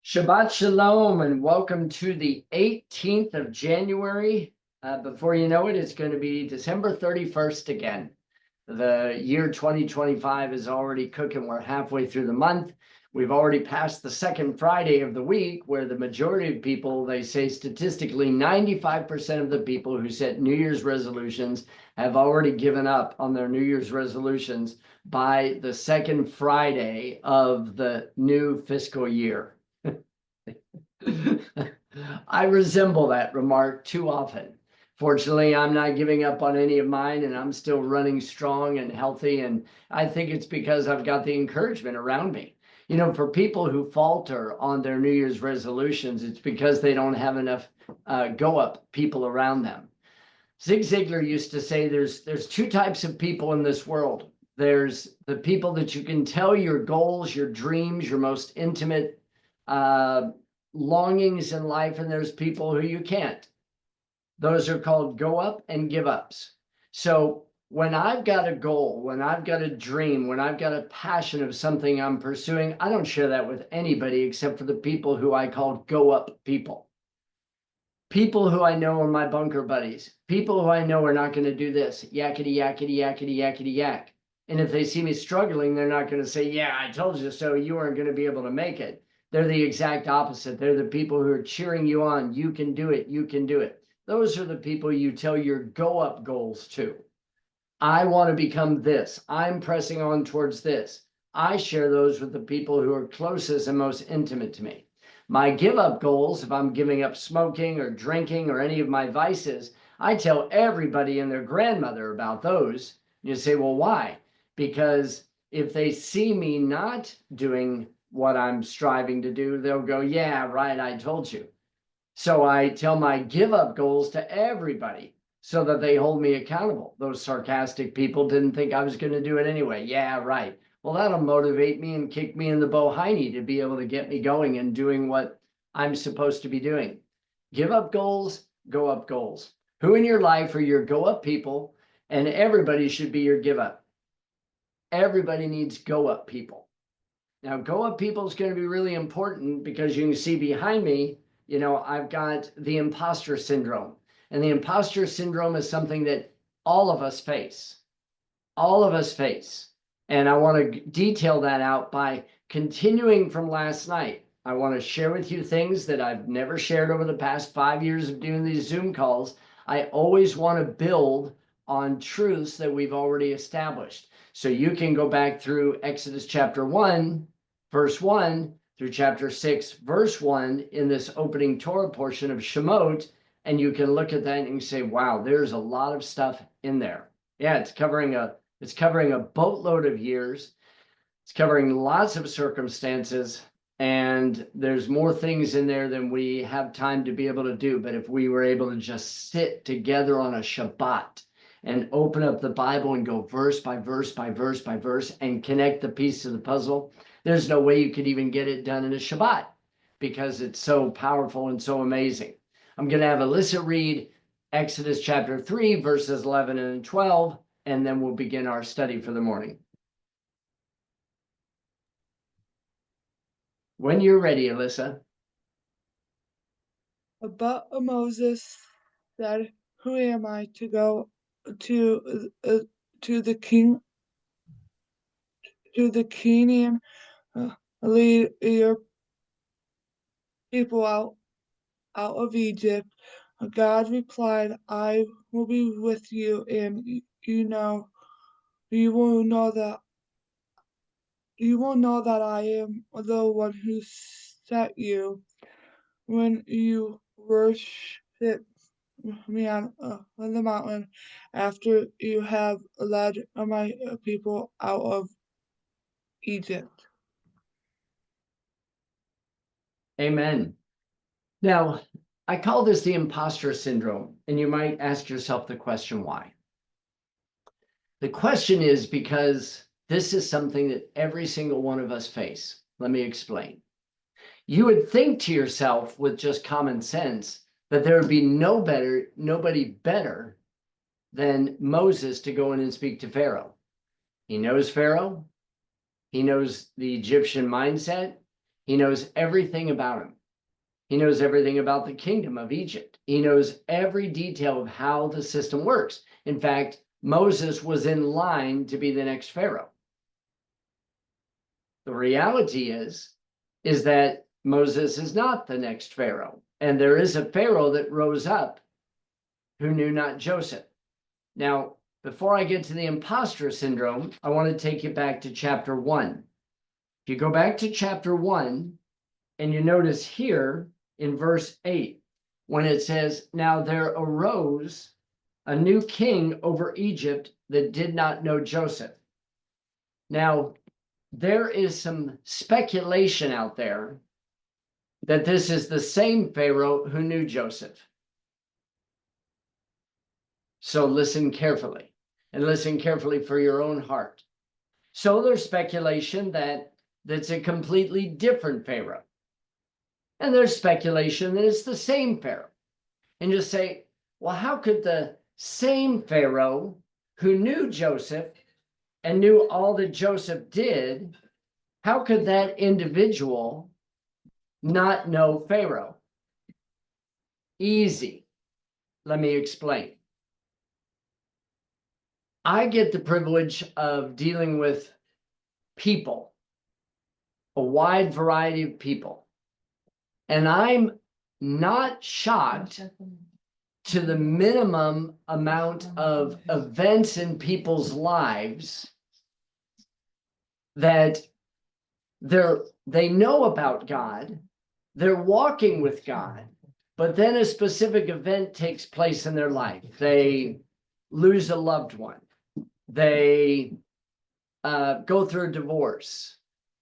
Shabbat Shalom and welcome to the 18th of January. Before you know it, it's going to be December 31st again. The year 2025 is already cooking. We're halfway through the month. We've already passed the second Friday of the week, where the majority of people, they say statistically 95% of the people who set New Year's resolutions have already given up on their New Year's resolutions by the second Friday of the new fiscal year. I resemble that remark too often. Fortunately, I'm not giving up on any of mine, and I'm still running strong and healthy. And I think it's because I've got the encouragement around me. You know, for people who falter on their New Year's resolutions, it's because they don't have enough go-up people around them. Zig Ziglar used to say there's two types of people in this world. There's the people that you can tell your goals, your dreams, your most intimate longings in life, and there's people who you can't. Those are called go up and give ups. So when I've got a goal, when I've got a dream, when I've got a passion of something I'm pursuing, I don't share that with anybody except for the people who I call go up people. People who I know are my bunker buddies. People who I know are not going to do this. Yakety, yakety, yakety, yakety, yak. And if they see me struggling, they're not going to say, yeah, I told you so. You aren't going to be able to make it. They're the exact opposite. They're the people who are cheering you on. You can do it. You can do it. Those are the people you tell your go up goals to. I want to become this. I'm pressing on towards this. I share those with the people who are closest and most intimate to me. My give up goals, if I'm giving up smoking or drinking or any of my vices, I tell everybody and their grandmother about those. You say, well, why? Because if they see me not doing what I'm striving to do, they'll go, yeah, right, I told you. So I tell my give up goals to everybody so that they hold me accountable. Those sarcastic people didn't think I was going to do it anyway. Yeah, right. Well, that'll motivate me and kick me in the bohiney to be able to get me going and doing what I'm supposed to be doing. Give up goals, go up goals. Who in your life are your go up people? And everybody should be your give up. Everybody needs go up people. Now, go up people is going to be really important because you can see behind me, you know, I've got the imposter syndrome. And the imposter syndrome is something that all of us face. All of us face. And I want to detail that out by continuing from last night. I want to share with you things that I've never shared over the past 5 years of doing these Zoom calls. I always want to build on truths that we've already established. So you can go back through Exodus chapter 1, verse 1, through chapter 6, verse 1 in this opening Torah portion of Shemot, and you can look at that and say, wow, there's a lot of stuff in there. Yeah, it's covering a boatload of years. It's covering lots of circumstances, and there's more things in there than we have time to be able to do. But if we were able to just sit together on a Shabbat and open up the Bible and go verse by verse by verse by verse and connect the piece of the puzzle, there's no way you could even get it done in a Shabbat because it's so powerful and so amazing. I'm going to have Alyssa read Exodus chapter 3, verses 11 and 12, and then we'll begin our study for the morning. When you're ready, Alyssa. But Moses said, "Who am I to go to the king to the Kenyan lead your people out of Egypt?" God replied, "I will be with you, and you will know that I am the one who sent you when you worship me on the mountain after you have led my people out of Egypt." Amen. Now, I call this the imposter syndrome, and you might ask yourself the question, why? The question is because this is something that every single one of us face. Let me explain. You would think to yourself with just common sense that there would be nobody better than Moses to go in and speak to Pharaoh. He knows Pharaoh. He knows the Egyptian mindset. He knows everything about him. He knows everything about the kingdom of Egypt. He knows every detail of how the system works. In fact, Moses was in line to be the next Pharaoh. The reality is that Moses is not the next Pharaoh. And there is a Pharaoh that rose up who knew not Joseph. Now, before I get to the imposter syndrome, I want to take you back to chapter 1. If you go back to chapter 1, and you notice here in verse 8, when it says, "Now there arose a new king over Egypt that did not know Joseph." Now, there is some speculation out there that this is the same Pharaoh who knew Joseph. So listen carefully, and listen carefully for your own heart. So there's speculation that that's a completely different Pharaoh. And there's speculation that it's the same Pharaoh. And you say, well, how could the same Pharaoh who knew Joseph and knew all that Joseph did, how could that individual not know Pharaoh? Easy. Let me explain. I get the privilege of dealing with people, a wide variety of people. And I'm not shocked to the minimum amount of events in people's lives that they know about God, they're walking with God, but then a specific event takes place in their life. They lose a loved one. They go through a divorce.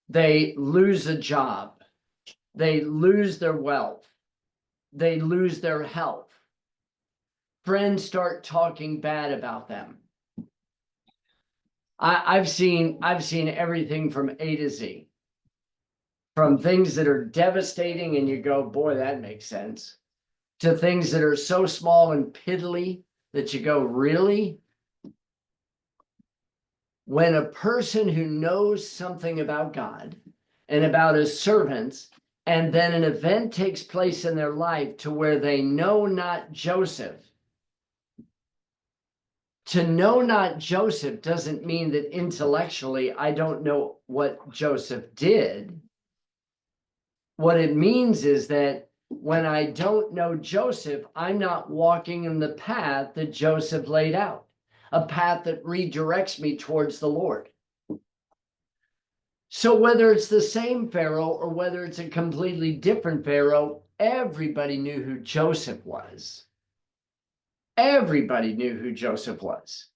They lose a job. They lose their wealth. They lose their health. Friends start talking bad about them. I've seen everything from A to Z, from things that are devastating and you go, boy, that makes sense, to things that are so small and piddly that you go, really? When a person who knows something about God and about his servants, and then an event takes place in their life to where they know not Joseph. To know not Joseph doesn't mean that intellectually I don't know what Joseph did. What it means is that when I don't know Joseph, I'm not walking in the path that Joseph laid out, a path that redirects me towards the Lord. So whether it's the same Pharaoh or whether it's a completely different Pharaoh, everybody knew who Joseph was. Everybody knew who Joseph was.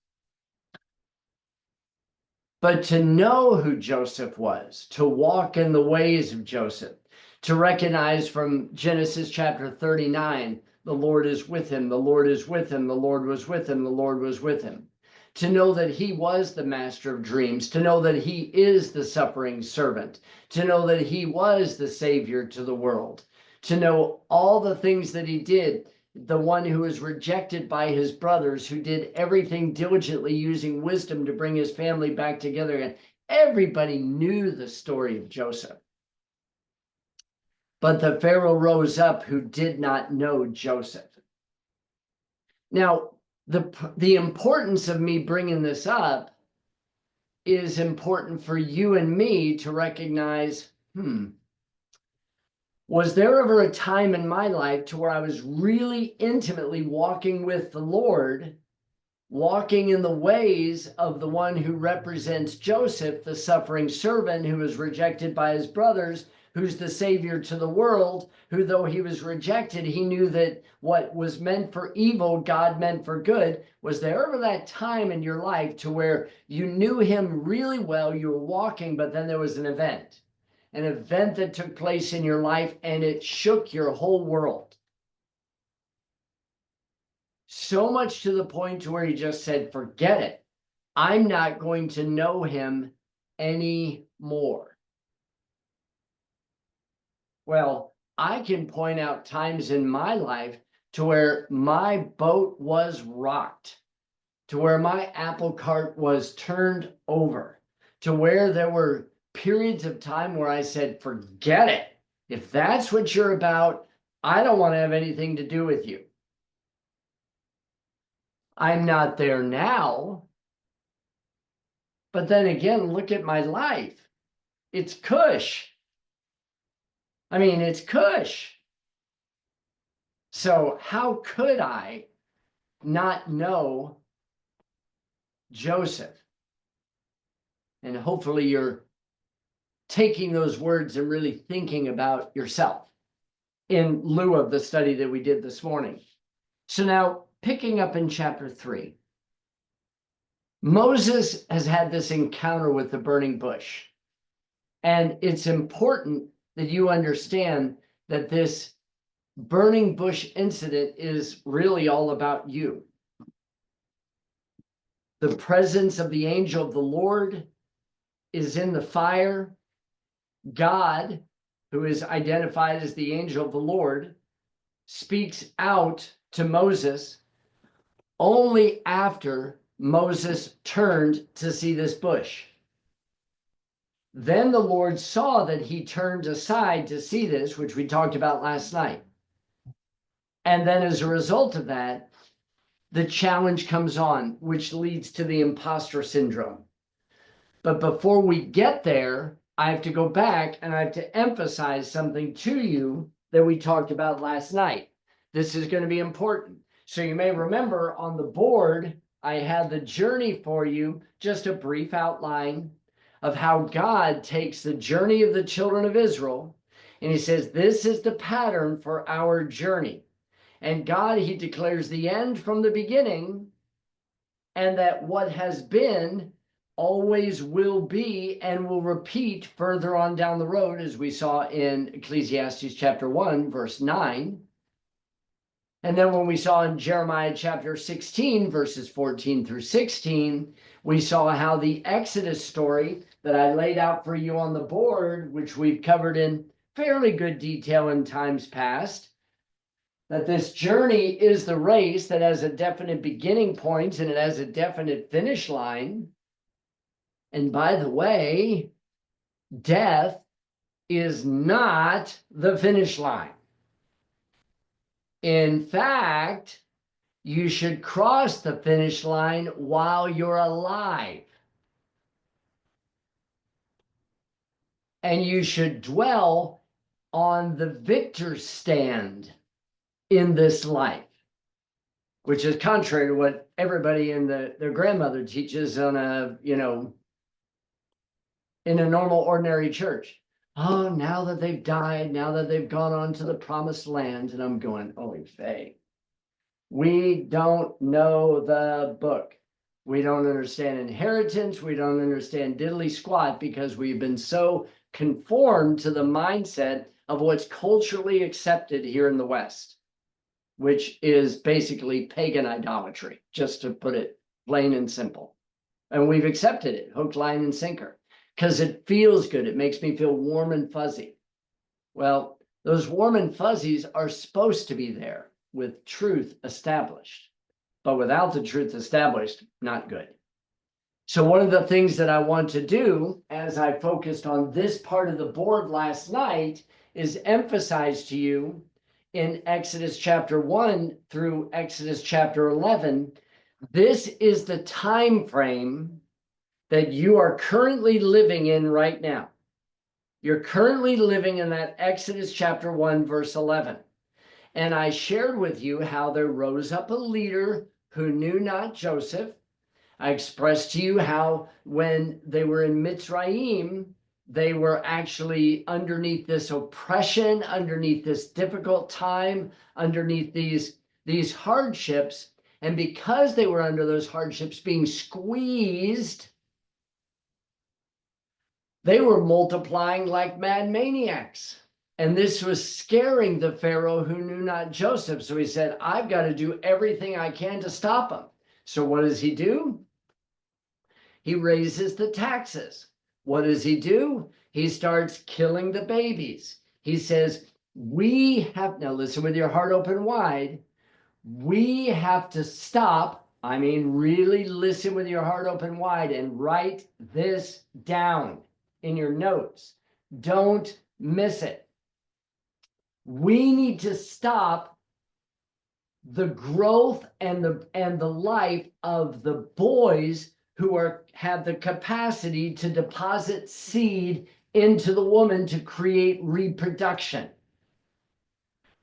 But to know who Joseph was, to walk in the ways of Joseph, to recognize from Genesis chapter 39, the Lord is with him, the Lord is with him, the Lord was with him, the Lord was with him. To know that he was the master of dreams, to know that he is the suffering servant, to know that he was the savior to the world, to know all the things that he did, the one who was rejected by his brothers, who did everything diligently using wisdom to bring his family back together again. Everybody knew the story of Joseph. But the Pharaoh rose up who did not know Joseph. Now, the importance of me bringing this up is important for you and me to recognize, was there ever a time in my life to where I was really intimately walking with the Lord, walking in the ways of the one who represents Joseph, the suffering servant who was rejected by his brothers, who's the savior to the world, who though he was rejected, he knew that what was meant for evil, God meant for good. Was there ever that time in your life to where you knew him really well, you were walking, but then there was an event that took place in your life and it shook your whole world? So much to the point to where you just said, forget it. I'm not going to know him anymore. Well, I can point out times in my life to where my boat was rocked, to where my apple cart was turned over, to where there were periods of time where I said, forget it. If that's what you're about, I don't want to have anything to do with you. I'm not there now. But then again, look at my life. It's cush. I mean, it's cush. So how could I not know Joseph? And hopefully you're taking those words and really thinking about yourself in lieu of the study that we did this morning. So now picking up in chapter 3, Moses has had this encounter with the burning bush. And it's important that you understand that this burning bush incident is really all about you. The presence of the angel of the Lord is in the fire. God, who is identified as the angel of the Lord, speaks out to Moses only after Moses turned to see this bush. Then the Lord saw that he turned aside to see this, which we talked about last night. And then as a result of that, the challenge comes on, which leads to the imposter syndrome. But before we get there, I have to go back and I have to emphasize something to you that we talked about last night. This is going to be important. So you may remember on the board, I had the journey for you, just a brief outline of how God takes the journey of the children of Israel, and he says, this is the pattern for our journey. And God, he declares the end from the beginning, and that what has been always will be and will repeat further on down the road, as we saw in Ecclesiastes chapter 1, verse 9. And then when we saw in Jeremiah chapter 16, verses 14 through 16, we saw how the Exodus story that I laid out for you on the board, which we've covered in fairly good detail in times past, that this journey is the race that has a definite beginning point and it has a definite finish line. And by the way, death is not the finish line. In fact, you should cross the finish line while you're alive. And you should dwell on the victor's stand in this life, which is contrary to what everybody in their grandmother teaches on a, in a normal, ordinary church. Oh, now that they've died, now that they've gone on to the promised land. And I'm going, holy faith. We don't know the book. We don't understand inheritance. We don't understand diddly squat because we've been so conformed to the mindset of what's culturally accepted here in the West, which is basically pagan idolatry, just to put it plain and simple. And we've accepted it, hook, line, and sinker, because it feels good. It makes me feel warm and fuzzy. Well, those warm and fuzzies are supposed to be there with truth established, but without the truth established, not good. So one of the things that I want to do as I focused on this part of the board last night is emphasize to you in Exodus chapter 1 through Exodus chapter 11, this is the time frame that you are currently living in right now. You're currently living in that Exodus chapter 1, verse 11. And I shared with you how there rose up a leader who knew not Joseph. I expressed to you how when they were in Mitzrayim, they were actually underneath this oppression, underneath this difficult time, underneath these hardships. And because they were under those hardships, being squeezed, they were multiplying like mad maniacs. And this was scaring the Pharaoh who knew not Joseph. So he said, I've got to do everything I can to stop them. So what does he do? He raises the taxes. What does he do? He starts killing the babies. He says, we have, now listen with your heart open wide, we have to stop. I mean, really listen with your heart open wide and write this down. in your notes. Don't miss it. We need to stop the growth and the life of the boys who have the capacity to deposit seed into the woman to create reproduction.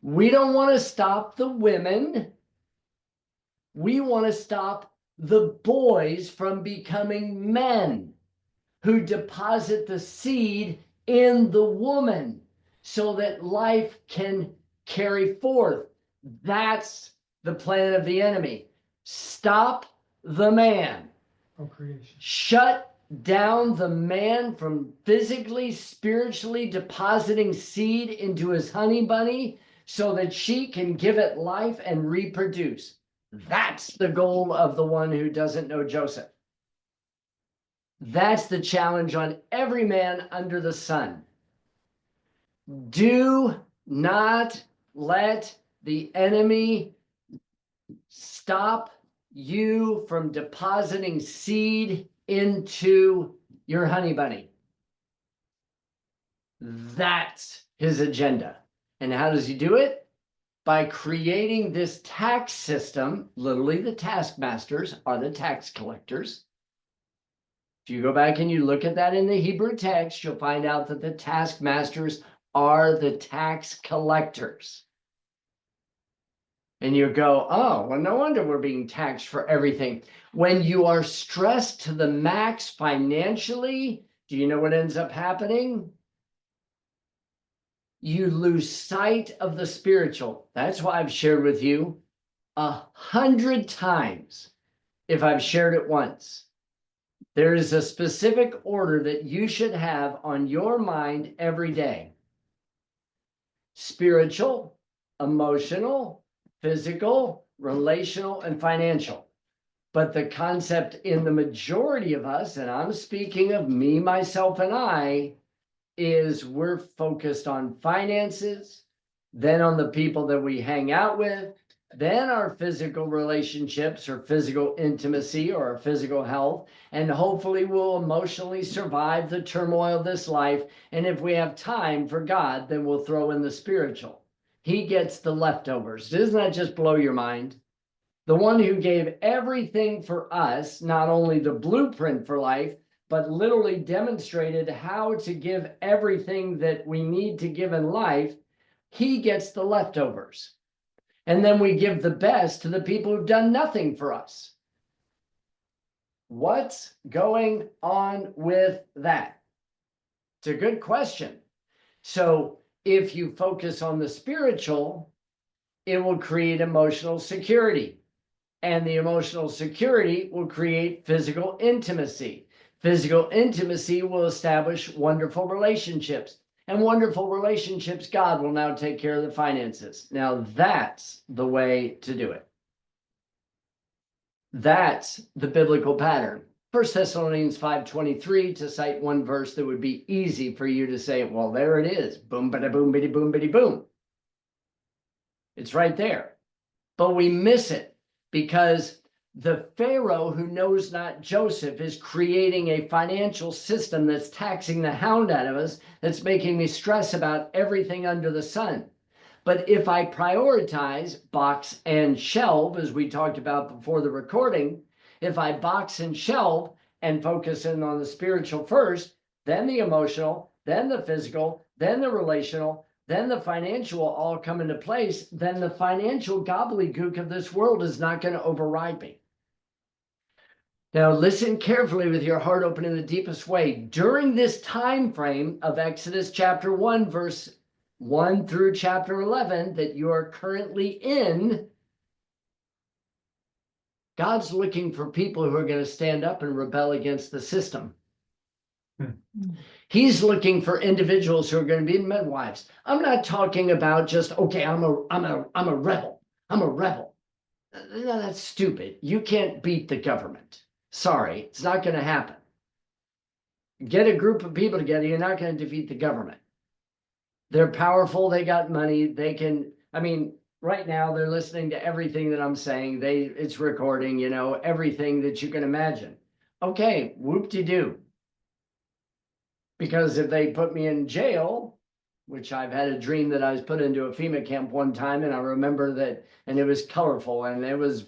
We don't want to stop the women. We want to stop the boys from becoming men who deposit the seed in the woman so that life can carry forth. That's the plan of the enemy. Stop the man. Procreation. Shut down the man from physically, spiritually depositing seed into his honey bunny so that she can give it life and reproduce. That's the goal of the one who doesn't know Joseph. That's the challenge on every man under the sun. Do not let the enemy stop you from depositing seed into your honey bunny. That's his agenda. And how does he do it? By creating this tax system. Literally, the taskmasters are the tax collectors. If you go back and you look at that in the Hebrew text, you'll find out that the taskmasters are the tax collectors. And you go, oh, well, no wonder we're being taxed for everything. When you are stressed to the max financially, do you know what ends up happening? You lose sight of the spiritual. That's why I've shared with you 100 times, if I've shared it once. There is a specific order that you should have on your mind every day. Spiritual, emotional, physical, relational, and financial. But the concept in the majority of us, and I'm speaking of me, myself, and I, is we're focused on finances, then on the people that we hang out with, then our physical relationships or physical intimacy or our physical health, and hopefully we'll emotionally survive the turmoil of this life. And if we have time for God, then we'll throw in the spiritual. He gets the leftovers. Doesn't that just blow your mind? The one who gave everything for us, not only the blueprint for life, but literally demonstrated how to give everything that we need to give in life, he gets the leftovers. And then we give the best to the people who've done nothing for us. What's going on with that? It's a good question. So if you focus on the spiritual, it will create emotional security. And the emotional security will create physical intimacy. Physical intimacy will establish wonderful relationships. And wonderful relationships, God will now take care of the finances. Now that's the way to do it. That's the biblical pattern. 1 Thessalonians 5:23, to cite one verse that would be easy for you to say, well, there it is. Boom, bada, boom, bitty, boom, bitty, boom. It's right there. But we miss it because the Pharaoh who knows not Joseph is creating a financial system that's taxing the hound out of us, that's making me stress about everything under the sun. But if I prioritize box and shelve, as we talked about before the recording, if I box and shelve and focus in on the spiritual first, then the emotional, then the physical, then the relational, then the financial will all come into place, then the financial gobbledygook of this world is not going to override me. Now listen carefully with your heart open in the deepest way. During this time frame of Exodus chapter 1, verse 1 through chapter 11 that you are currently in, God's looking for people who are going to stand up and rebel against the system. He's looking for individuals who are going to be midwives. I'm not talking about just, okay, I'm a rebel. I'm a rebel. No, that's stupid. You can't beat the government. Sorry, it's not going to happen. Get a group of people together. You're not going to defeat the government. They're powerful. They got money. They can, I mean, right now they're listening to everything that I'm saying. It's recording, you know, everything that you can imagine. Okay, whoop-de-doo. Because if they put me in jail, which I've had a dream that I was put into a FEMA camp one time, and I remember that, and it was colorful and it was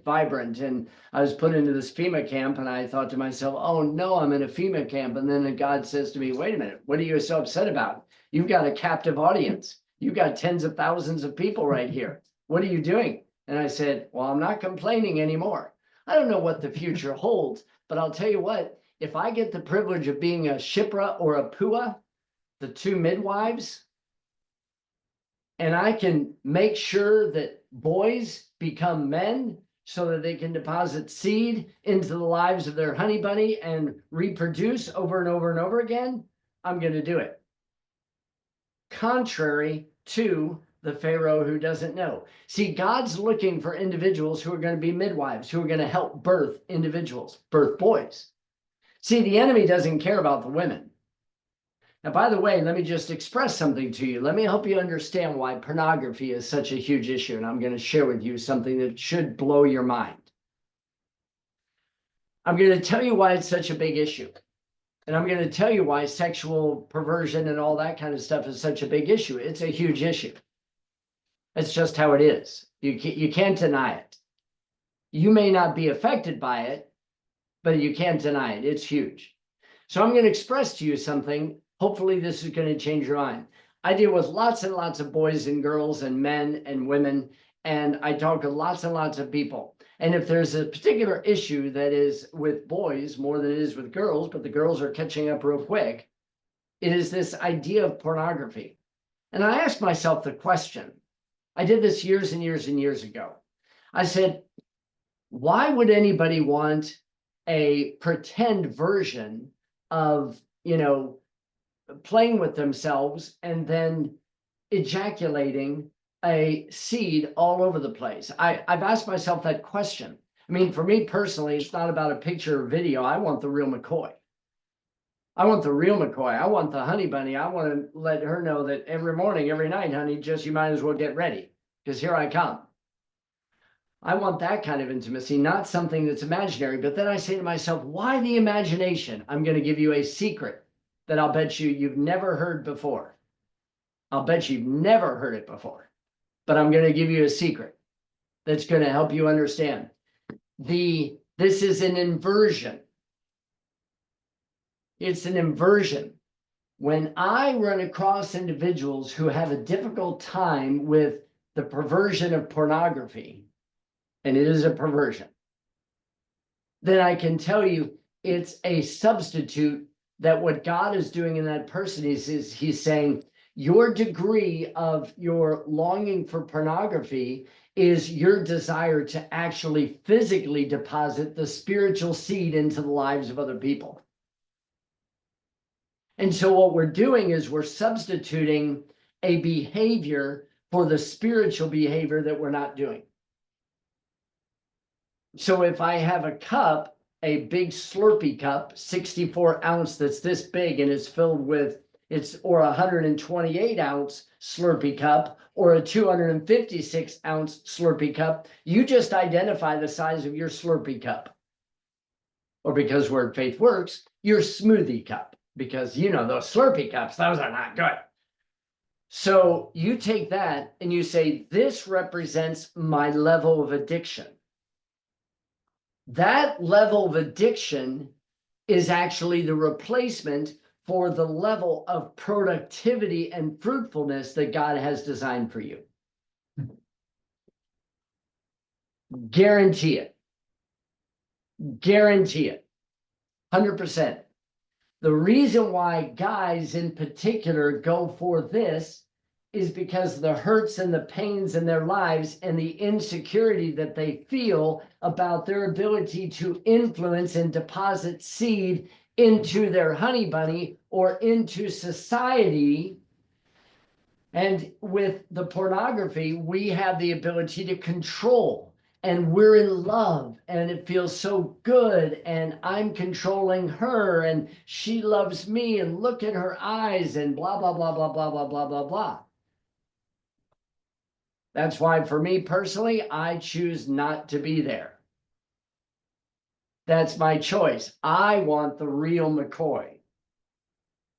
vibrant, and I was put into this FEMA camp, and I thought to myself, oh no, I'm in a FEMA camp. And then God says to me, wait a minute, what are you so upset about? You've got a captive audience. You've got tens of thousands of people right here. What are you doing? And I said, well, I'm not complaining anymore. I don't know what the future holds, but I'll tell you what, if I get the privilege of being a Shipra or a Pua, the two midwives, and I can make sure that boys become men so that they can deposit seed into the lives of their honey bunny and reproduce over and over and over again, I'm going to do it. Contrary to the Pharaoh who doesn't know. See, God's looking for individuals who are going to be midwives, who are going to help birth individuals, birth boys. See, the enemy doesn't care about the women. Now, by the way, let me just express something to you. Let me help you understand why pornography is such a huge issue. And I'm going to share with you something that should blow your mind. I'm going to tell you why it's such a big issue. And I'm going to tell you why sexual perversion and all that kind of stuff is such a big issue. It's a huge issue. It's just how it is. You can't deny it. You may not be affected by it, but you can't deny it. It's huge. So I'm going to express to you something. Hopefully this is going to change your mind. I deal with lots and lots of boys and girls and men and women, and I talk to lots and lots of people. And if there's a particular issue that is with boys more than it is with girls, but the girls are catching up real quick, it is this idea of pornography. And I asked myself the question, I did this years and years and years ago. I said, why would anybody want a pretend version of, playing with themselves and then ejaculating a seed all over the place? I've asked myself that question. I mean, for me personally, it's not about a picture or video. I want the real McCoy. I want the real McCoy. I want the honey bunny. I want to let her know that every morning, every night, honey, just you might as well get ready because here I come. I want that kind of intimacy, not something that's imaginary. But then I say to myself, why the imagination? I'm going to give you a secret that I'll bet you've never heard before. I'll bet you've never heard it before. But I'm going to give you a secret that's going to help you understand. This is an inversion. It's an inversion. When I run across individuals who have a difficult time with the perversion of pornography, and it is a perversion, then I can tell you it's a substitute that what God is doing in that person is he's saying your degree of your longing for pornography is your desire to actually physically deposit the spiritual seed into the lives of other people. And so what we're doing is we're substituting a behavior for the spiritual behavior that we're not doing. So if I have a cup, a big Slurpee cup, 64 ounce, that's this big and it's filled with, or a 128 ounce Slurpee cup, or a 256 ounce Slurpee cup, you just identify the size of your Slurpee cup. Or because Word Faith Works, your smoothie cup, because those Slurpee cups, those are not good. So you take that and you say, this represents my level of addiction. That level of addiction is actually the replacement for the level of productivity and fruitfulness that God has designed for you. Guarantee it. Guarantee it. 100%. The reason why guys in particular go for this is because the hurts and the pains in their lives and the insecurity that they feel about their ability to influence and deposit seed into their honey bunny or into society. And with the pornography, we have the ability to control, and we're in love and it feels so good, and I'm controlling her and she loves me and look at her eyes and blah, blah, blah, blah, blah, blah, blah, blah, blah. That's why for me personally, I choose not to be there. That's my choice. I want the real McCoy.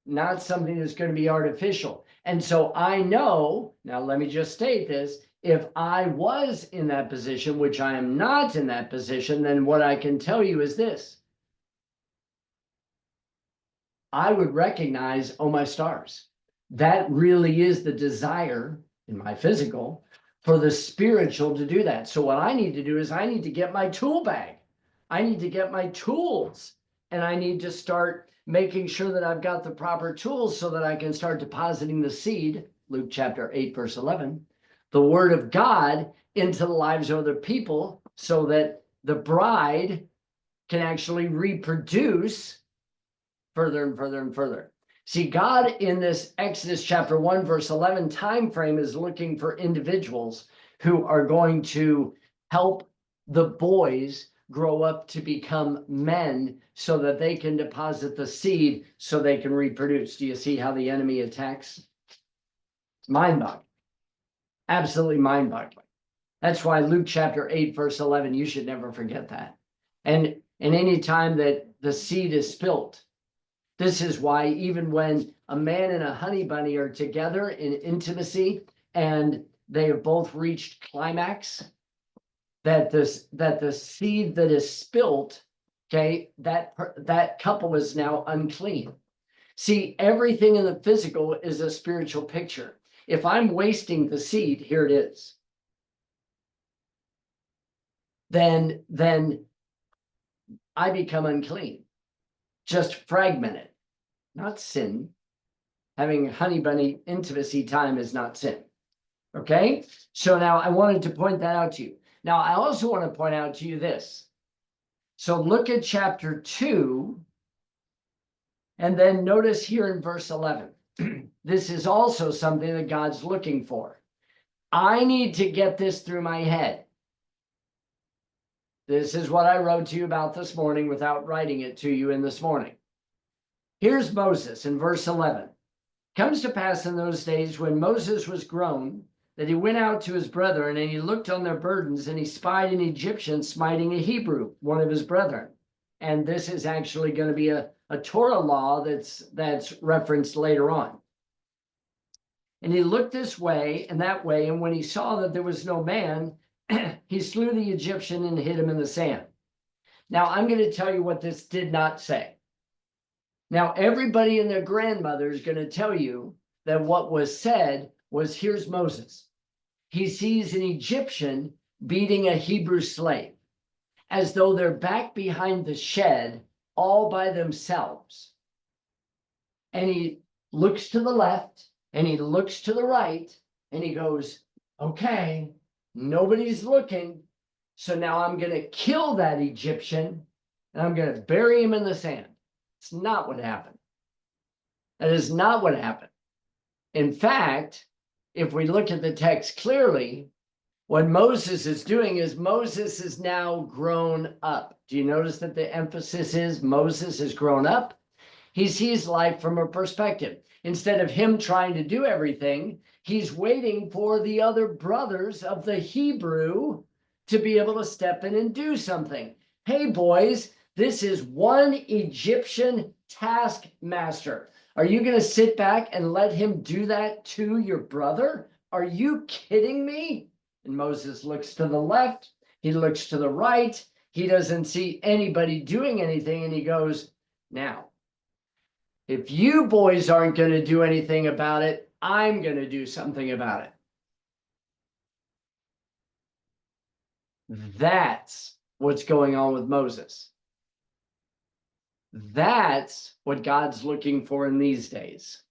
not something that's going to be artificial. And so I know, now let me just state this, if I was in that position, which I am not in that position, then what I can tell you is this. I would recognize, oh, my stars. That really is the desire in my physical for the spiritual to do that. So what I need to do is I need to get my tool bag. I need to get my tools, and I need to start making sure that I've got the proper tools so that I can start depositing the seed, Luke chapter 8, verse 11, the word of God into the lives of other people so that the bride can actually reproduce further and further and further. See, God in this Exodus chapter 1, verse 11 time frame is looking for individuals who are going to help the boys grow up to become men so that they can deposit the seed so they can reproduce. Do you see how the enemy attacks? It's mind-boggling. Absolutely mind-boggling. That's why Luke chapter 8, verse 11, you should never forget that. And any time that the seed is spilt, this is why even when a man and a honey bunny are together in intimacy and they have both reached climax, that the seed that is spilt, okay, that couple is now unclean. See, everything in the physical is a spiritual picture. If I'm wasting the seed, here it is. Then I become unclean, just fragmented, not sin. Having honey bunny intimacy time is not sin. Okay, so now I wanted to point that out to you. Now I also want to point out to you this. So look at chapter 2, and then notice here in verse 11. This is also something that God's looking for. I need to get this through my head. This is what I wrote to you about this morning without writing it to you in this morning. Here's Moses in verse 11. Comes to pass in those days when Moses was grown, that he went out to his brethren, and he looked on their burdens, and he spied an Egyptian smiting a Hebrew, one of his brethren. And this is actually going to be a Torah law that's referenced later on. And he looked this way and that way, and when he saw that there was no man, he slew the Egyptian and hid him in the sand. Now, I'm going to tell you what this did not say. Now, everybody and their grandmother is going to tell you that what was said was, here's Moses. He sees an Egyptian beating a Hebrew slave, as though they're back behind the shed all by themselves. And he looks to the left and he looks to the right and he goes, okay, nobody's looking. So now I'm going to kill that Egyptian and I'm going to bury him in the sand. It's not what happened. That is not what happened. In fact, if we look at the text clearly, what Moses is doing is Moses is now grown up. Do you notice that the emphasis is Moses is grown up? He sees life from a perspective. Instead of him trying to do everything, he's waiting for the other brothers of the Hebrew to be able to step in and do something. Hey, boys, this is one Egyptian taskmaster. Are you going to sit back and let him do that to your brother? Are you kidding me? And Moses looks to the left. He looks to the right. He doesn't see anybody doing anything. And he goes, now, if you boys aren't going to do anything about it, I'm going to do something about it. That's what's going on with Moses. That's what God's looking for in these days.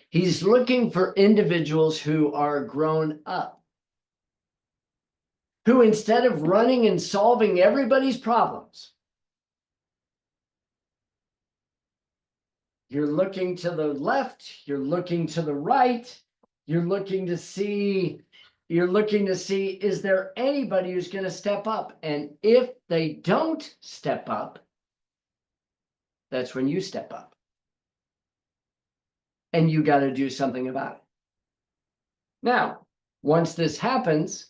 He's looking for individuals who are grown up, who instead of running and solving everybody's problems, you're looking to the left, you're looking to the right, you're looking to see, is there anybody who's going to step up? And if they don't step up, that's when you step up. And you got to do something about it. Now, once this happens,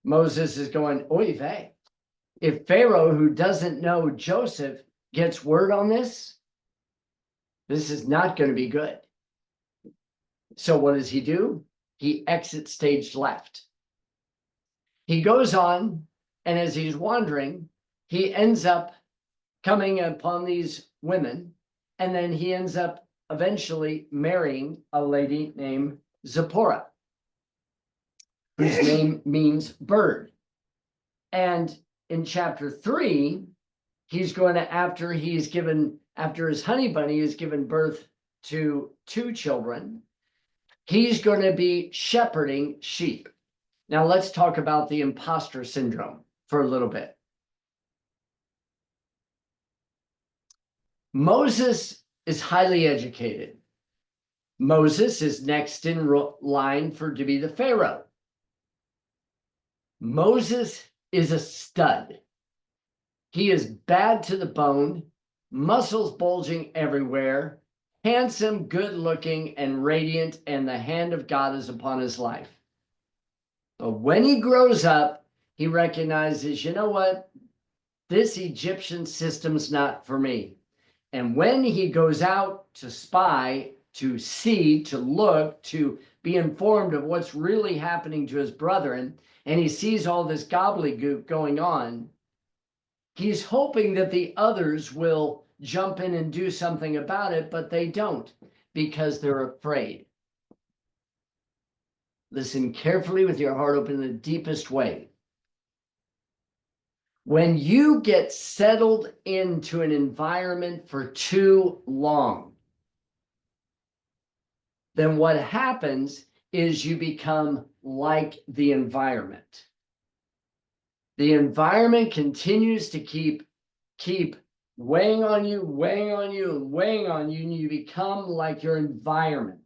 Moses is going, oy vey. If Pharaoh, who doesn't know Joseph, gets word on this, This is not going to be good. So what does he do? He exits stage left. He goes on, and as he's wandering, he ends up coming upon these women, and then he ends up eventually marrying a lady named Zipporah, whose name means bird. And in chapter 3, he's going to, after his honey bunny has given birth to 2 children, he's going to be shepherding sheep. Now let's talk about the imposter syndrome for a little bit. Moses is highly educated. Moses is next in line to be the Pharaoh. Moses is a stud. He is bad to the bone, muscles bulging everywhere, handsome, good looking, and radiant, and the hand of God is upon his life. But when he grows up, he recognizes, you know what? This Egyptian system's not for me. And when he goes out to spy, to see, to look, to be informed of what's really happening to his brethren, and he sees all this gobbledygook going on, he's hoping that the others will jump in and do something about it, but they don't, because they're afraid. Listen carefully with your heart open in the deepest way. When you get settled into an environment for too long, then what happens is you become like the environment. The environment continues to keep weighing on you, weighing on you, and weighing on you, and you become like your environment.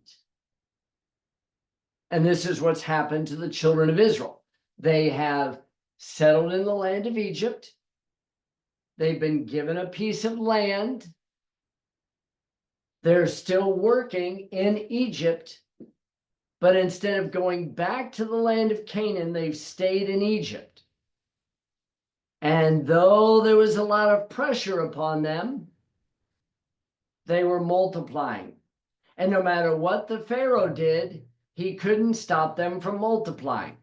And this is what's happened to the children of Israel. They have settled in the land of Egypt. They've been given a piece of land. They're still working in Egypt, but instead of going back to the land of Canaan, they've stayed in Egypt. And though there was a lot of pressure upon them, they were multiplying. And no matter what the Pharaoh did, he couldn't stop them from multiplying.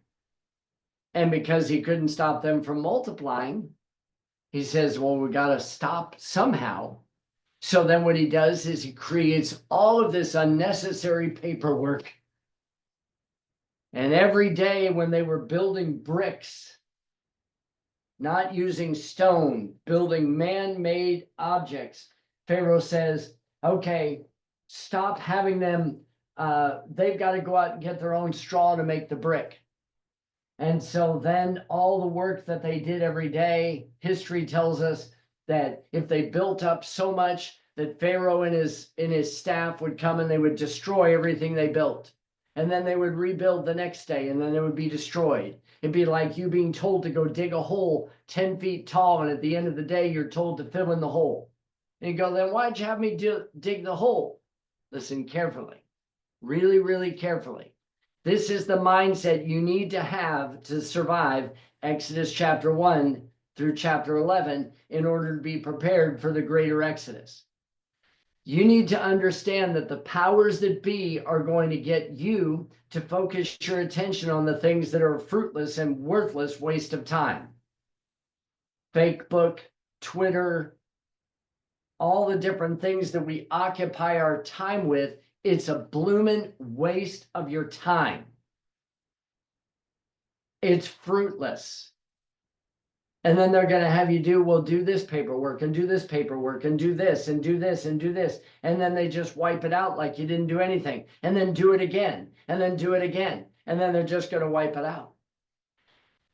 And because he couldn't stop them from multiplying, he says, well, we got to stop somehow. So then what he does is he creates all of this unnecessary paperwork. And every day when they were building bricks, not using stone, building man-made objects, Pharaoh says, okay, stop having them. They've got to go out and get their own straw to make the brick. And so then all the work that they did every day, history tells us that if they built up so much that Pharaoh and his staff would come and they would destroy everything they built. And then they would rebuild the next day, and then it would be destroyed. It'd be like you being told to go dig a hole 10 feet tall, and at the end of the day, you're told to fill in the hole. And you go, then why'd you have me dig the hole? Listen carefully, really, really carefully. This is the mindset you need to have to survive Exodus chapter 1 through chapter 11 in order to be prepared for the greater Exodus. You need to understand that the powers that be are going to get you to focus your attention on the things that are fruitless and worthless waste of time. Facebook, Twitter, all the different things that we occupy our time with, it's a bloomin' waste of your time. It's fruitless. And then they're going to have you do this paperwork and do this paperwork and do this and do this and do this. And then they just wipe it out like you didn't do anything. And then do it again. And then do it again. And then they're just going to wipe it out.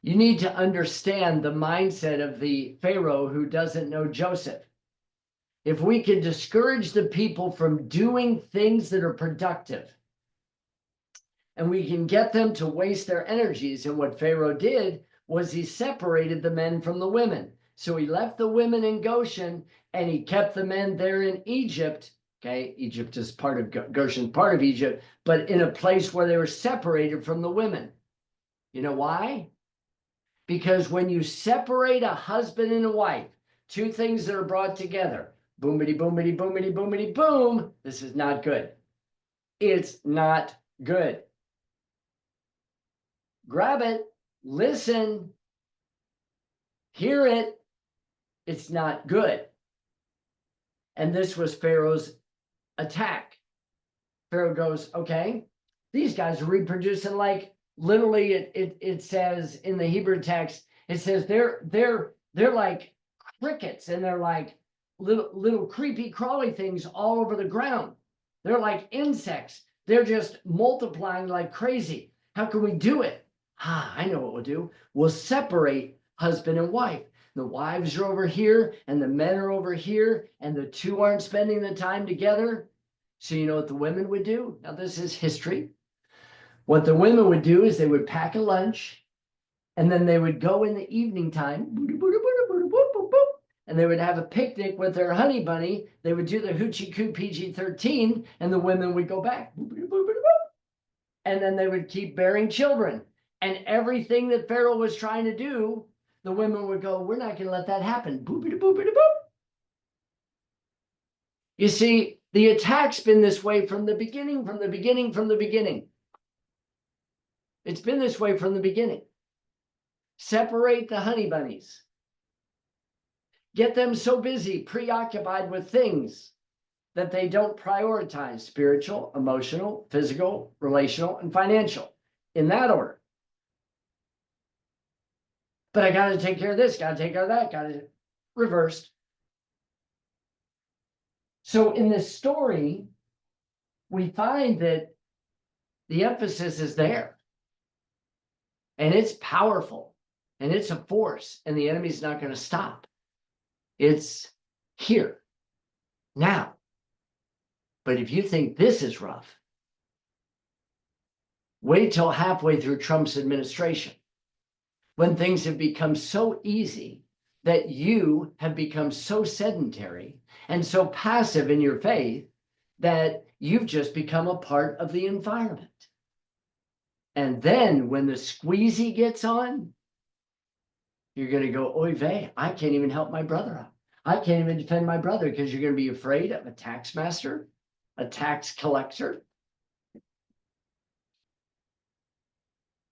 You need to understand the mindset of the Pharaoh who doesn't know Joseph. If we can discourage the people from doing things that are productive, and we can get them to waste their energies, and what Pharaoh did was he separated the men from the women. So he left the women in Goshen and he kept the men there in Egypt. Okay, Egypt is part of Goshen, part of Egypt, but in a place where they were separated from the women. You know why? Because when you separate a husband and a wife, two things that are brought together, Boomity, boomity, boomity, boomity, boom. This is not good. It's not good. Grab it, listen, hear it. It's not good. And this was Pharaoh's attack. Pharaoh goes, okay, these guys are reproducing like literally it says in the Hebrew text, it says they're like crickets, and they're like little creepy crawly things all over the ground. They're like insects. They're just multiplying like crazy. How can we do it? I know what we'll do. We'll separate husband and wife. The wives are over here and the men are over here, and the two aren't spending the time together. So you know what the women would do? Now, this is history. What the women would do is they would pack a lunch, and then they would go in the evening time, and they would have a picnic with their honey bunny. They would do the hoochie coo PG-13, and the women would go back. And then they would keep bearing children. And everything that Pharaoh was trying to do, the women would go, we're not going to let that happen. You see, the attack's been this way from the beginning. It's been this way from the beginning. Separate the honey bunnies. Get them so busy, preoccupied with things that they don't prioritize spiritual, emotional, physical, relational, and financial in that order. But I got to take care of this, got to take care of that, got to reversed. So in this story, we find that the emphasis is there, and it's powerful, and it's a force, and the enemy's not going to stop. It's here now. But if you think this is rough, wait till halfway through Trump's administration, when things have become so easy that you have become so sedentary and so passive in your faith that you've just become a part of the environment. And then when the squeezy gets on, you're going to go, oy vey, I can't even help my brother out. I can't even defend my brother, because you're going to be afraid of a tax master, a tax collector.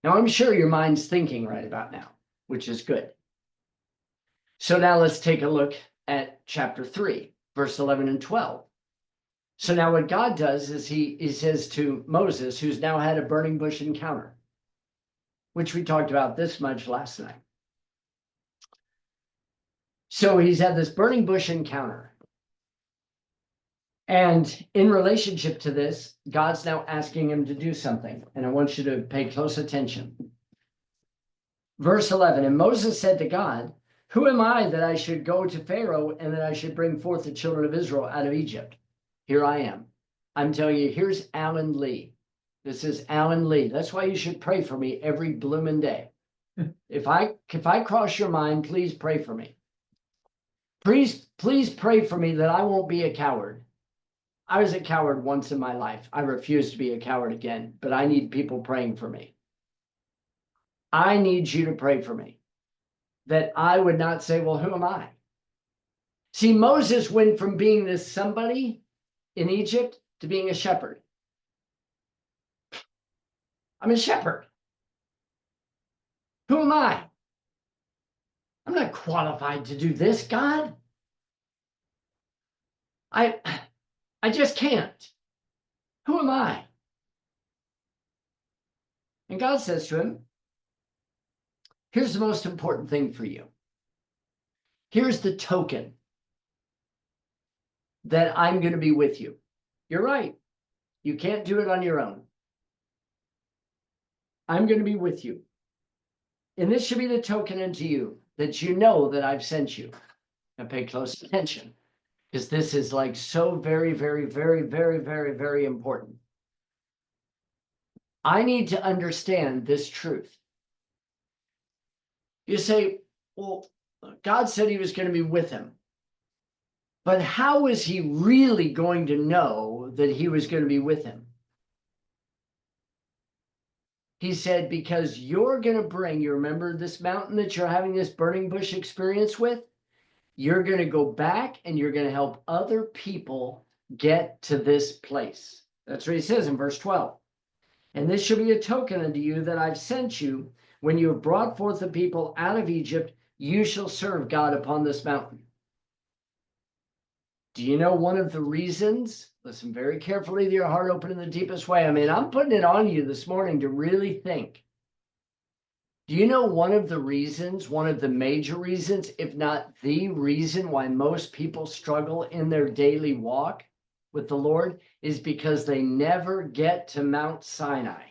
Now, I'm sure your mind's thinking right about now, which is good. So now let's take a look at chapter 3, verse 11 and 12. So now what God does is he says to Moses, who's now had a burning bush encounter, which we talked about this much last night. So he's had this burning bush encounter. And in relationship to this, God's now asking him to do something. And I want you to pay close attention. Verse 11, and Moses said to God, who am I that I should go to Pharaoh and that I should bring forth the children of Israel out of Egypt? Here I am. I'm telling you, here's Alan Lee. This is Alan Lee. That's why you should pray for me every blooming day. If I cross your mind, please pray for me. Please pray for me that I won't be a coward. I was a coward once in my life. I refuse to be a coward again, but I need people praying for me. I need you to pray for me, that I would not say, well, who am I? See, Moses went from being this somebody in Egypt to being a shepherd. I'm a shepherd. Who am I? I'm not qualified to do this, God. I just can't. Who am I? And God says to him, here's the most important thing for you. Here's the token that I'm going to be with you. You're right. You can't do it on your own. I'm going to be with you. And this should be the token unto you that you know that I've sent you. Now pay close attention, because this is like so very, very, very, very, very, very important. I need to understand this truth. You say, well, God said he was going to be with him. But how is he really going to know that he was going to be with him? He said, because you're going to bring, you remember this mountain that you're having this burning bush experience with? You're going to go back and you're going to help other people get to this place. That's what he says in verse 12. And this shall be a token unto you that I've sent you. When you have brought forth the people out of Egypt, you shall serve God upon this mountain. Do you know one of the reasons? Listen very carefully to your heart open in the deepest way. I mean, I'm putting it on you this morning to really think. Do you know one of the reasons, one of the major reasons, if not the reason why most people struggle in their daily walk with the Lord is because they never get to Mount Sinai.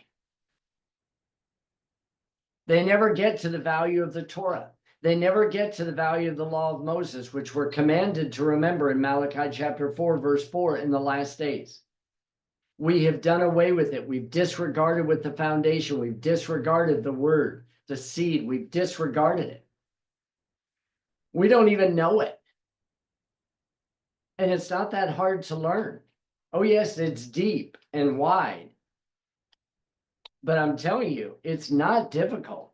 They never get to the value of the Torah. They never get to the value of the law of Moses, which we're commanded to remember in Malachi chapter 4, verse 4 in the last days. We have done away with it. We've disregarded with the foundation. We've disregarded the word, the seed. We've disregarded it. We don't even know it. And it's not that hard to learn. Oh, yes, it's deep and wide. But I'm telling you, it's not difficult.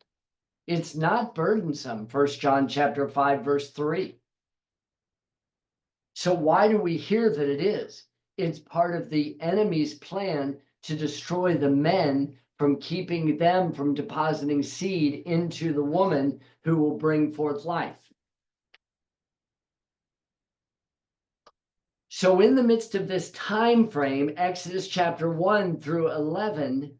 It's not burdensome. 1 John chapter 5, verse 3. So why do we hear that it is? It's part of the enemy's plan to destroy the men from keeping them from depositing seed into the woman who will bring forth life. So in the midst of this time frame, Exodus chapter 1 through 11,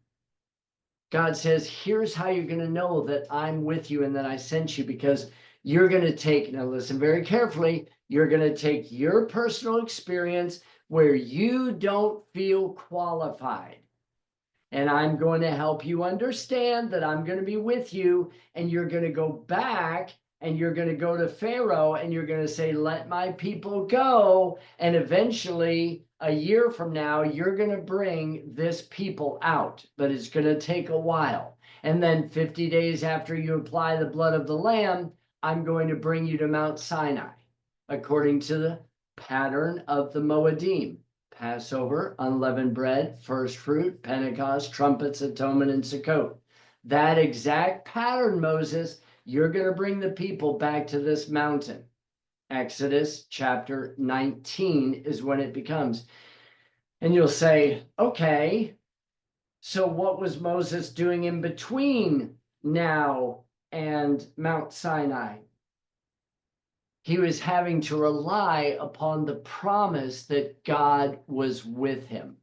God says, here's how you're going to know that I'm with you and that I sent you, because you're going to take, now listen very carefully, you're going to take your personal experience where you don't feel qualified. And I'm going to help you understand that I'm going to be with you, and you're going to go back and you're going to go to Pharaoh and you're going to say, let my people go. And eventually, a year from now, you're going to bring this people out, but it's going to take a while. And then 50 days after you apply the blood of the lamb, I'm going to bring you to Mount Sinai, according to the pattern of the Moedim. Passover, unleavened bread, first fruit, Pentecost, trumpets, atonement, and Sukkot. That exact pattern, Moses, you're going to bring the people back to this mountain. Exodus chapter 19 is when it becomes. And you'll say, okay, so what was Moses doing in between now and Mount Sinai? He was having to rely upon the promise that God was with him.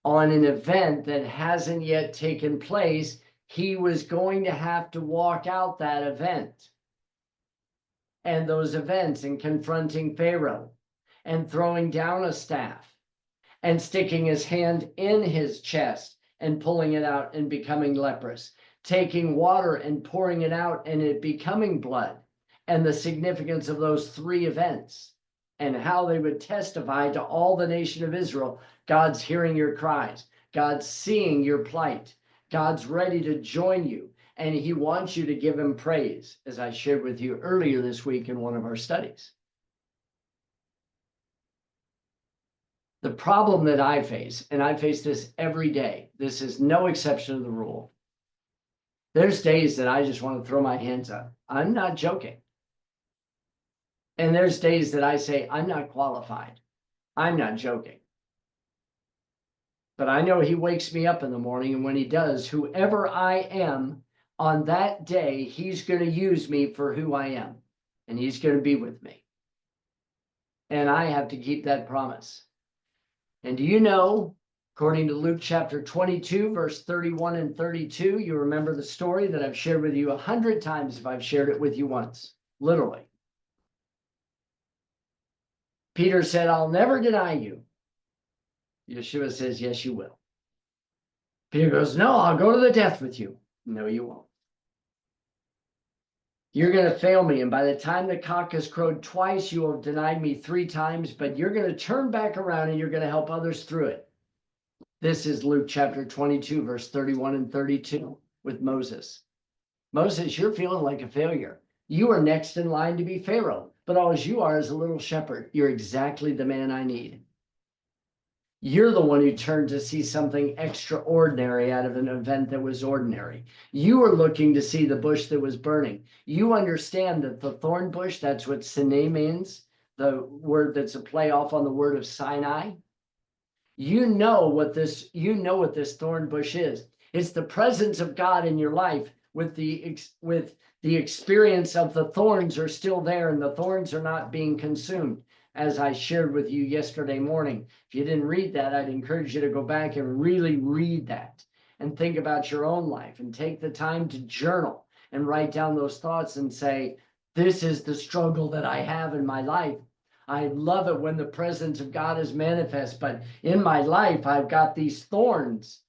On an event that hasn't yet taken place, he was going to have to walk out that event. And those events, in confronting Pharaoh and throwing down a staff and sticking his hand in his chest and pulling it out and becoming leprous, taking water and pouring it out and it becoming blood. And the significance of those three events and how they would testify to all the nation of Israel. God's hearing your cries. God's seeing your plight. God's ready to join you. And he wants you to give him praise, as I shared with you earlier this week in one of our studies. The problem that I face, and I face this every day, this is no exception to the rule. There's days that I just want to throw my hands up. I'm not joking. And there's days that I say, I'm not qualified. I'm not joking. But I know he wakes me up in the morning, and when he does, whoever I am on that day, he's going to use me for who I am, and he's going to be with me. And I have to keep that promise. And do you know, according to Luke chapter 22, verse 31 and 32, you remember the story that I've shared with you 100 times if I've shared it with you once, literally. Peter said, I'll never deny you. Yeshua says, yes, you will. Peter goes, no, I'll go to the death with you. No, you won't. You're going to fail me. And by the time the cock has crowed twice, you will have denied me 3 times, but you're going to turn back around and you're going to help others through it. This is Luke chapter 22, verse 31 and 32 with Moses. Moses, you're feeling like a failure. You are next in line to be Pharaoh, but all you are is a little shepherd. You're exactly the man I need. You're the one who turned to see something extraordinary out of an event that was ordinary. You were looking to see the bush that was burning. You understand that the thorn bush, that's what Sinai means, the word that's a play off on the word of Sinai. You know what this thorn bush is. It's the presence of God in your life with the experience of the thorns are still there and the thorns are not being consumed, as I shared with you yesterday morning. If you didn't read that, I'd encourage you to go back and really read that and think about your own life and take the time to journal and write down those thoughts and say, this is the struggle that I have in my life. I love it when the presence of God is manifest, but in my life, I've got these thorns.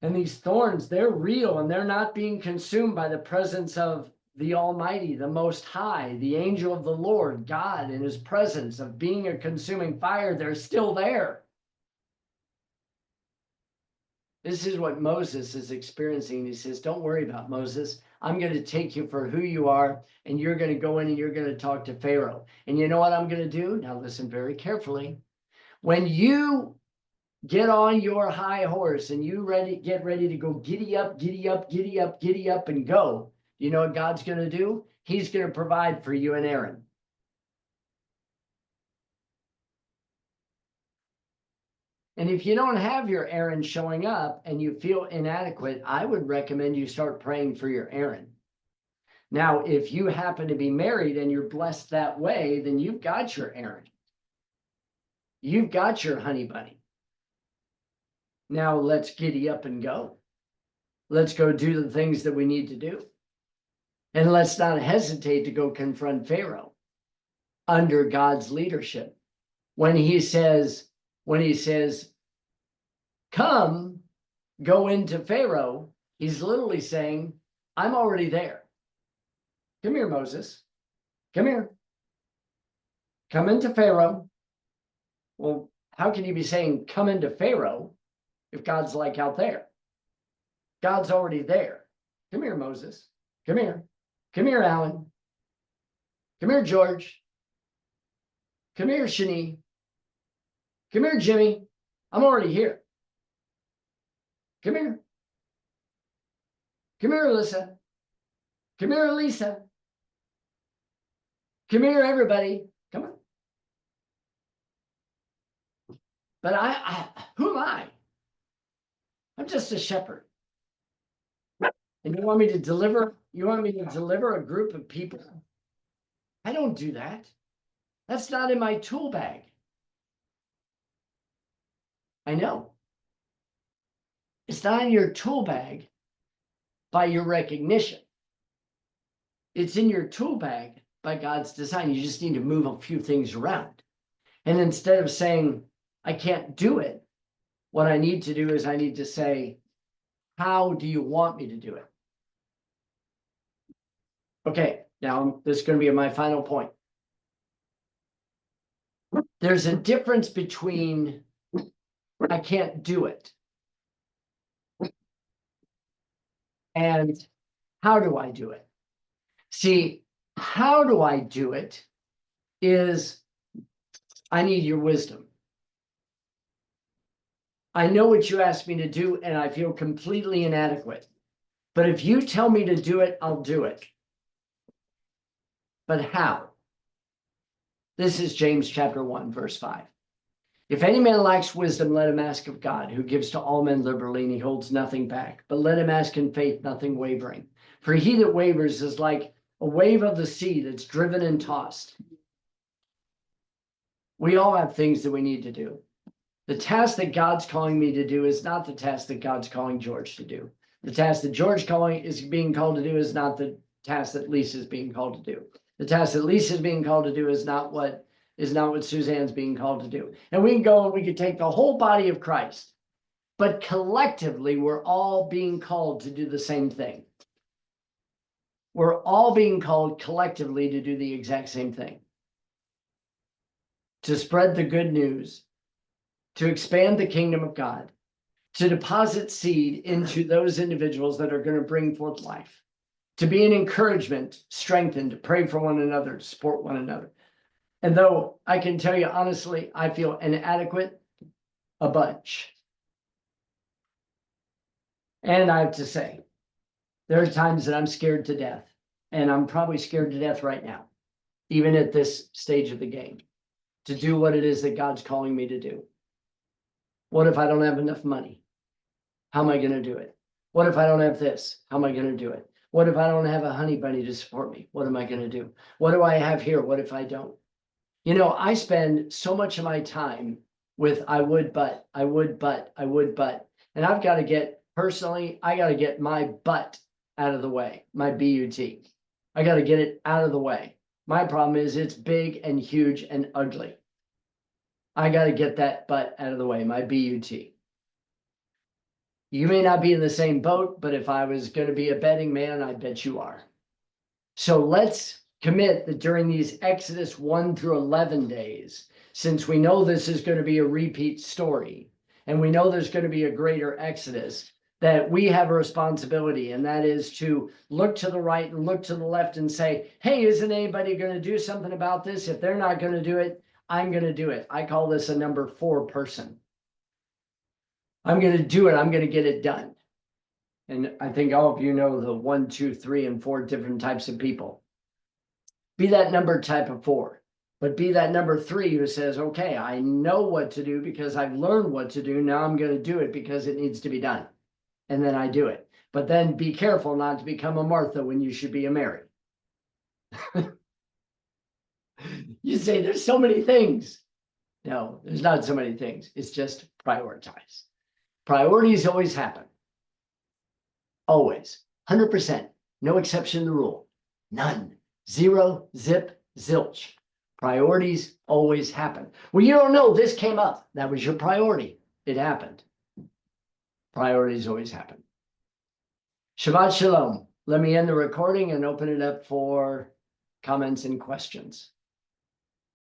And these thorns, they're real and they're not being consumed by the presence of the Almighty, the Most High, the angel of the Lord, God in his presence of being a consuming fire. They're still there. This is what Moses is experiencing. He says, don't worry about Moses. I'm going to take you for who you are, and you're going to go in and you're going to talk to Pharaoh. And you know what I'm going to do? Now listen very carefully. When you get on your high horse and get ready to go giddy up, giddy up, giddy up, giddy up and go, you know what God's going to do? He's going to provide for you and Aaron. And if you don't have your Aaron showing up and you feel inadequate, I would recommend you start praying for your Aaron. Now, if you happen to be married and you're blessed that way, then you've got your Aaron. You've got your honey bunny. Now let's giddy up and go. Let's go do the things that we need to do. And let's not hesitate to go confront Pharaoh under God's leadership. When he says, come, go into Pharaoh, he's literally saying, I'm already there. Come here, Moses. Come here. Come into Pharaoh. Well, how can you be saying come into Pharaoh if God's like out there? God's already there. Come here, Moses. Come here. Come here, Alan. Come here, George. Come here, Shani. Come here, Jimmy. I'm already here. Come here. Come here, Alyssa. Come here, Elisa. Come here, everybody. Come on. But who am I? I'm just a shepherd. And you want me to deliver a group of people? I don't do that. That's not in my tool bag. I know. It's not in your tool bag by your recognition. It's in your tool bag by God's design. You just need to move a few things around. And instead of saying, I can't do it, what I need to do is I need to say, how do you want me to do it? Okay, now this is going to be my final point. There's a difference between I can't do it and how do I do it? See, how do I do it is I need your wisdom. I know what you asked me to do and I feel completely inadequate. But if you tell me to do it, I'll do it. But how? This is James chapter 1, verse 5. If any man lacks wisdom, let him ask of God, who gives to all men liberally, and he holds nothing back. But let him ask in faith, nothing wavering. For he that wavers is like a wave of the sea that's driven and tossed. We all have things that we need to do. The task that God's calling me to do is not the task that God's calling George to do. The task that George is being called to do is not the task that Lisa is being called to do. The task that Lisa is being called to do is not what Suzanne's being called to do. And we can go and we can take the whole body of Christ, but collectively, we're all being called to do the same thing. We're all being called collectively to do the exact same thing. To spread the good news, to expand the kingdom of God, to deposit seed into those individuals that are going to bring forth life, to be an encouragement, strengthen, to pray for one another, to support one another. And though I can tell you honestly, I feel inadequate, a bunch. And I have to say, there are times that I'm scared to death, and I'm probably scared to death right now, even at this stage of the game, to do what it is that God's calling me to do. What if I don't have enough money? How am I going to do it? What if I don't have this? How am I going to do it? What if I don't have a honey bunny to support me? What am I going to do? What do I have here? What if I don't? You know, I spend so much of my time with I would, but, I would, but, I would, but, and I've got to get, personally, I got to get my butt out of the way, my B-U-T. I got to get it out of the way. My problem is it's big and huge and ugly. I got to get that butt out of the way, my B-U-T. You may not be in the same boat, but if I was going to be a betting man, I bet you are. So let's commit that during these Exodus 1 through 11 days, since we know this is going to be a repeat story, and we know there's going to be a greater Exodus, that we have a responsibility, and that is to look to the right and look to the left and say, hey, isn't anybody going to do something about this? If they're not going to do it, I'm going to do it. I call this a number 4 person. I'm going to do it. I'm going to get it done. And I think all of you know the 1, 2, 3, and 4 different types of people. Be that number type of 4, but be that number 3 who says, okay, I know what to do because I've learned what to do. Now I'm going to do it because it needs to be done. And then I do it. But then be careful not to become a Martha when you should be a Mary. You say there's so many things. No, there's not so many things. It's just prioritize. Priorities always happen. Always. 100%. No exception to the rule. None. Zero, zip, zilch. Priorities always happen. Well, you don't know. This came up. That was your priority. It happened. Priorities always happen. Shabbat Shalom. Let me end the recording and open it up for comments and questions.